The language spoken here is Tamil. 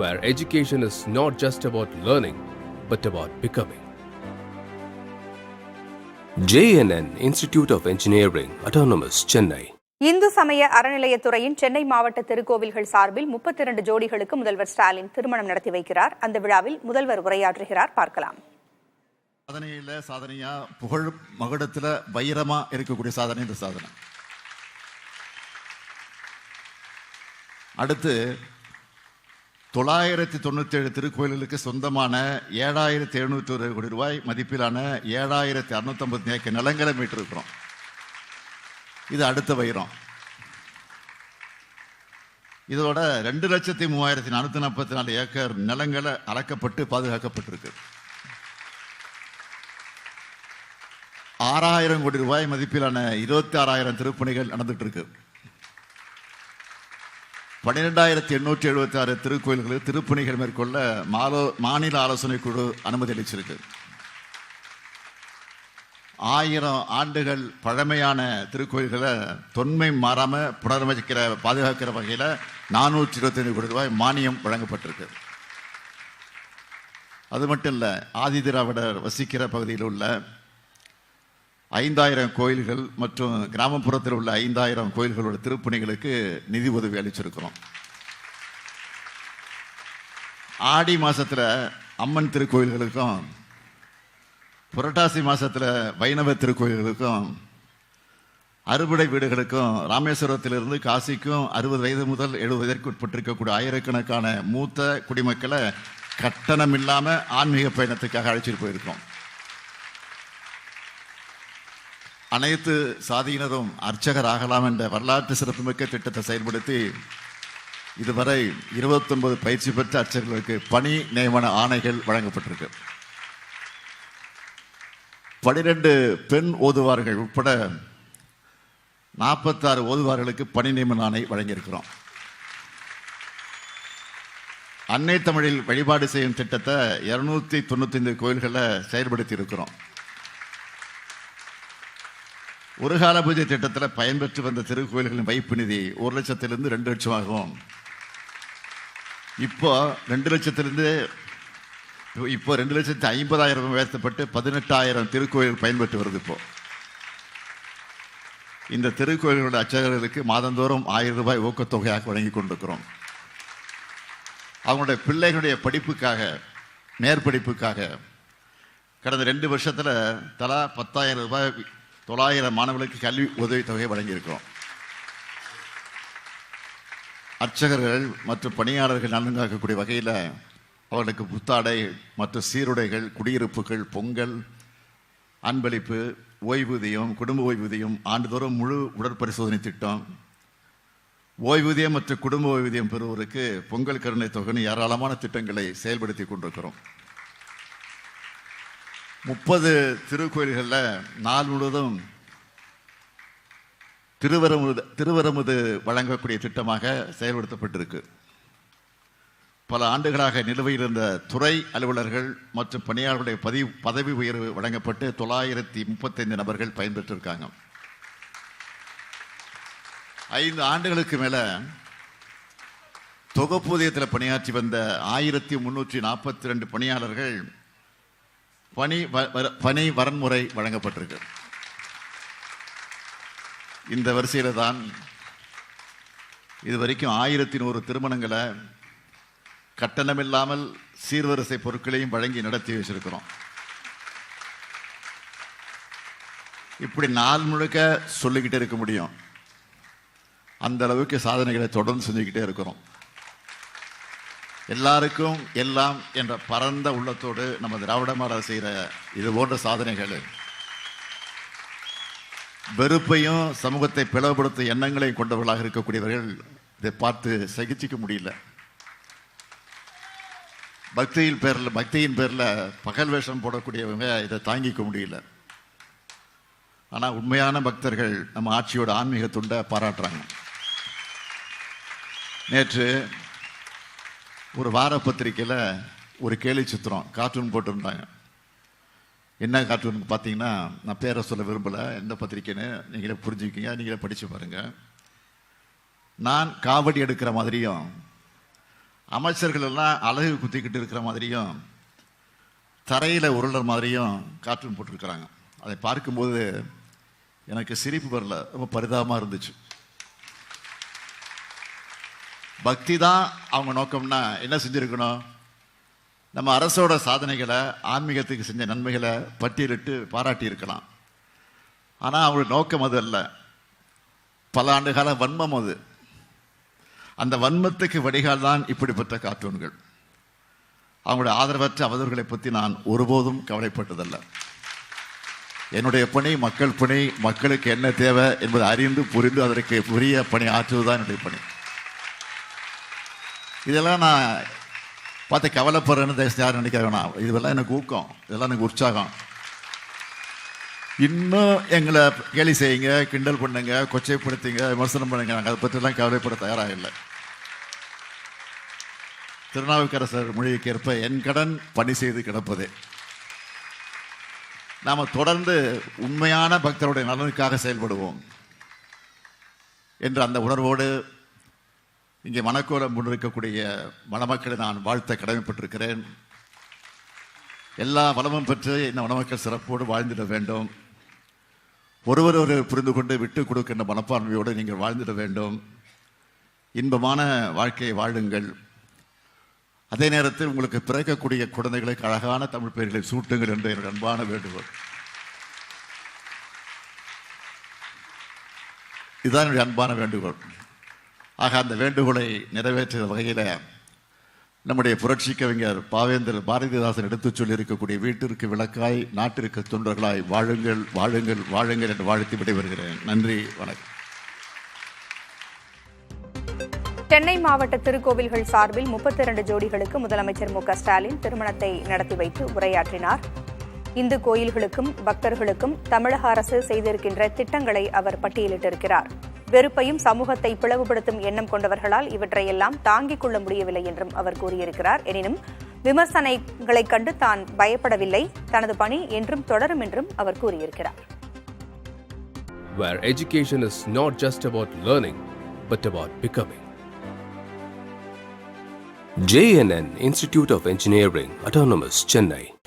where education is not just about learning, but about becoming. JNN Institute of Engineering, Autonomous, Chennai. Hindu சமய அறநிலையத்துறையின் சென்னை மாவட்ட திருக்கோவில்கள் சார்பில் 32 ஜோடிகளுக்கு முதல்வர் ஸ்டாலின் திருமணம் நடத்தி வைக்கிறார். அந்த விழாவில் முதல்வர் உரையாற்றுகிறார். பார்க்கலாம். சாதனையா புகழ் மகுடத்துல வைரமா இருக்கக்கூடிய சாதனை இந்த சாதனை. அடுத்து 997 திருக்கோயில்களுக்கு சொந்தமான 7701 கோடி ரூபாய் மதிப்பிலான 7650 ஏக்கர் நிலங்களை மீட்டிருக்கிறோம். இது அடுத்த வைரம். இதோட 2,03,444 ஏக்கர் நிலங்களை அளக்கப்பட்டு பாதுகாக்கப்பட்டிருக்கு. 6,000 கோடி ரூபாய் மதிப்பிலான 26,000 திருப்பணிகள் நடந்துட்டு இருக்கு. 12,876 திருக்கோயில்களில் திருப்பணிகள் மேற்கொள்ள மாநில ஆலோசனை குழு அனுமதி அளிச்சிருக்கு. 1000 ஆண்டுகள் பழமையான திருக்கோயில்களை தொன்மை மாறாம புனரமைக்கிற பாதுகாக்கிற வகையில் 425 கோடி ரூபாய் மானியம் வழங்கப்பட்டிருக்கு. அது மட்டும் இல்லை, ஆதிதிராவிடர் வசிக்கிற பகுதியில் உள்ள 5,000 கோயில்கள் மற்றும் கிராமப்புறத்தில் உள்ள 5,000 கோயில்களோட திருப்பணிகளுக்கு நிதி உதவி அளிச்சிருக்கிறோம். ஆடி மாசத்துல அம்மன் திருக்கோயில்களுக்கும் புரட்டாசி மாசத்துல வைணவ திருக்கோயில்களுக்கும் அறுபடை வீடுகளுக்கும் ராமேஸ்வரத்திலிருந்து காசிக்கும் 60 வயது முதல் 70 வயதிற்கு உட்பட்டிருக்கக்கூடிய ஆயிரக்கணக்கான மூத்த குடிமக்களை கட்டணம் இல்லாம ஆன்மீக பயணத்துக்காக அழைச்சிட்டு போயிருக்கோம். அனைத்து சாதியினரும் அர்ச்சகர் ஆகலாம் என்ற வரலாற்று சிறப்புமிக்க திட்டத்தை செயல்படுத்தி இதுவரை 29 பயிற்சி பெற்ற அர்ச்சகர்களுக்கு பணி நியமன ஆணைகள் வழங்கப்பட்டிருக்கு. 12 பெண் ஓதுவார்கள் உட்பட 46 ஓதுவார்களுக்கு பணி நியமன ஆணை வழங்கியிருக்கிறோம். அன்னை தமிழில் வழிபாடு செய்யும் திட்டத்தை 295 கோயில்களை செயல்படுத்தி இருக்கிறோம். ஒரு கால பூஜை திட்டத்தில் பயன்பெற்று வந்த திருக்கோயில்களின் வைப்பு நிதி 1 லட்சத்திலிருந்து 2 லட்சமாகும். இப்போ 2 லட்சத்தி50,000 உயர்த்தப்பட்டு 18,000 திருக்கோயில் பயன்பெற்று வருது. இப்போ இந்த திருக்கோயில்களோட அர்ச்சகர்களுக்கு மாதந்தோறும் 1,000 ரூபாய் ஊக்கத்தொகையாக வழங்கி கொண்டிருக்கிறோம். அவங்களுடைய பிள்ளைகளுடைய படிப்புக்காக, மேற்படிப்புக்காக கடந்த 2 வருஷத்துல தலா 10,000 ரூபாய் 900 மாணவர்களுக்கு கல்வி உதவித்தொகை வழங்கியிருக்கிறோம். அர்ச்சகர்கள் மற்றும் பணியாளர்கள் நலன் காக்கக்கூடிய வகையில் அவர்களுக்கு புத்தாடை மற்றும் சீருடைகள், குடியிருப்புகள், பொங்கல், அன்பளிப்பு, ஓய்வூதியம், குடும்ப ஓய்வூதியம், ஆண்டுதோறும் முழு உடற்பரிசோதனை திட்டம், ஓய்வூதியம் மற்றும் குடும்ப ஓய்வூதியம் பெறுவோருக்கு பொங்கல் கருணை தொகைன்னு ஏராளமான திட்டங்களை செயல்படுத்தி கொண்டிருக்கிறோம். 30 திருக்கோயில்களில் நாள் முழுவதும் திருவரமுது வழங்கக்கூடிய திட்டமாக செயல்படுத்தப்பட்டிருக்கு. பல ஆண்டுகளாக நிலுவையில் இருந்த துறை அலுவலர்கள் மற்றும் பணியாளர்களுடைய பதவி உயர்வு வழங்கப்பட்டு 935 நபர்கள் பயன்பெற்றிருக்காங்க. 5 ஆண்டுகளுக்கு மேல தொகுப்பூதியத்தில் பணியாற்றி வந்த 1342 பணியாளர்கள் பணி வரன்முறை வழங்கப்பட்டிருக்கு. இந்த வரிசையில் தான் இதுவரைக்கும் 1100 திருமணங்களை கட்டணமில்லாமல் சீர்வரிசை பொருட்களையும் வழங்கி நடத்தி வச்சிருக்கிறோம். இப்படி நாள் முழுக்க சொல்லிக்கிட்டே இருக்க முடியும். அந்த அளவுக்கு சாதனைகளை தொடர்ந்து செஞ்சுக்கிட்டே இருக்கிறோம். எல்லாருக்கும் எல்லாம் என்ற பரந்த உள்ளத்தோடு நம்ம திராவிட மாடல் செய்கிற இது போன்ற சாதனைகள் வெறுப்பையும் சமூகத்தை பிளவுபடுத்தும் எண்ணங்களையும் கொண்டவர்களாக இருக்கக்கூடியவர்கள் இதை பார்த்து சகிச்சிக்க முடியல. பக்தியின் பேரில் பகல் வேஷம் போடக்கூடியவங்க இதை தாங்கிக்க முடியல. ஆனால் உண்மையான பக்தர்கள் நம்ம ஆட்சியோட ஆன்மீக துண்டை பாராட்டுறாங்க. நேற்று ஒரு வார பத்திரிக்கையில் ஒரு கேலி சித்திரம் கார்ட்டூன் போட்டிருந்தாங்க. என்ன கார்ட்டூன் பார்த்தீங்கன்னா, நான் பேரை சொல்ல விரும்பலை, எந்த பத்திரிக்கைன்னு நீங்களே புரிஞ்சுக்கிங்க, நீங்களே படித்து பாருங்கள். நான் காவடி எடுக்கிற மாதிரியும் அமைச்சர்கள் எல்லாம் அழகு குத்திக்கிட்டு இருக்கிற மாதிரியும் தரையில் உருளர் மாதிரியும் கார்ட்டூன் போட்டிருக்கிறாங்க. அதை பார்க்கும்போது எனக்கு சிரிப்பு வரல, ரொம்ப பரிதாபமாக இருந்துச்சு. பக்தி தான் அவங்க நோக்கம்னா என்ன செஞ்சுருக்கணும்? நம்ம அரசோட சாதனைகளை, ஆன்மீகத்துக்கு செஞ்ச நன்மைகளை பட்டியலிட்டு பாராட்டி இருக்கலாம். ஆனால் அவங்களோட நோக்கம் அது அல்ல. பல ஆண்டு கால வன்மம் அது. அந்த வன்மத்துக்கு வடிகால் தான் இப்படிப்பட்ட கார்ட்டூன்கள். அவங்களுடைய ஆதரவற்ற அவதூறுகளை பற்றி நான் ஒருபோதும் கவலைப்பட்டதல்ல. என்னுடைய பணி மக்கள் பணி, மக்களுக்கு என்ன தேவை என்பதை அறிந்து புரிந்து அதற்கு உரிய பணி ஆற்றுவதுதான் என்னுடைய பணி. இதெல்லாம் நான் பார்த்து கவலைப்படுறேன்னு யாரும் நினைக்க வேணாம். இதெல்லாம் எனக்கு ஊக்கம், இதெல்லாம் எனக்கு உற்சாகம். இன்னும் எங்களை கேலி செய்யுங்க, கிண்டல் பண்ணுங்க, கொச்சைப்படுத்துங்க, விமர்சனம் பண்ணுங்க, நாங்கள் அதை பற்றிலாம் கவலைப்பட தயாராக இல்லை. திருநாவுக்கரசர் மொழிக்கு ஏற்ப என் கடன் பணி செய்து கிடப்பதே. நாம் தொடர்ந்து உண்மையான பக்தருடைய நலனுக்காக செயல்படுவோம் என்ற அந்த உணர்வோடு இங்கே மணக்கோலம் முன்னிருக்கக்கூடிய மணமக்களை நான் வாழ்த்த கடமைப்பட்டிருக்கிறேன். எல்லா வளமும் பெற்று இந்த மணமக்கள் சிறப்போடு வாழ்ந்திட வேண்டும். ஒருவர் புரிந்து கொண்டு விட்டு கொடுக்கின்ற மனப்பான்மையோடு நீங்கள் வாழ்ந்திட வேண்டும். இன்பமான வாழ்க்கையை வாழுங்கள். அதே நேரத்தில் உங்களுக்கு பிறக்கக்கூடிய குழந்தைகளுக்கு அழகான தமிழ் பெயர்களை சூட்டுங்கள் என்று என்னுடைய அன்பான வேண்டுகோள். இதுதான் என்னுடைய அன்பான வேண்டுகோள். ஆக அந்த வேண்டுகோளை நிறைவேற்ற வகையில் நம்முடைய புரட்சி கவிஞர் பாவேந்தர் பாரதிதாசன் எடுத்துச் சொல்லி இருக்கக்கூடிய வீட்டிற்கு விளக்காய் நாட்டிற்கு தொண்டர்களாய் வாழுங்கள் வாழுங்கள் வாழுங்கள் என்று வாழ்த்தி விடைபெறுகிறேன். நன்றி, வணக்கம். சென்னை மாவட்ட திருக்கோவில்கள் சார்பில் 32 ஜோடிகளுக்கு முதலமைச்சர் மு க ஸ்டாலின் திருமணத்தை நடத்தி வைத்து உரையாற்றினார். இந்து கோயில்களுக்கும் பக்தர்களுக்கும் தமிழக அரசு செய்திருக்கின்ற திட்டங்களை அவர் பட்டியலிட்டிருக்கிறார். வெறுப்பையும் சமூகத்தை பிளவுபடுத்தும் எண்ணம் கொண்டவர்களால் இவற்றையெல்லாம் தாங்கிக் கொள்ள முடியவில்லை என்றும் அவர் கூறியிருக்கிறார். எனினும் விமர்சனங்களைக் கண்டு தான் பயப்படவில்லை, தனது பணி என்றும் தொடரும் என்றும் அவர் கூறியிருக்கிறார். Where education is not just about learning, but about becoming. JNN Institute of Engineering, Autonomous, Chennai.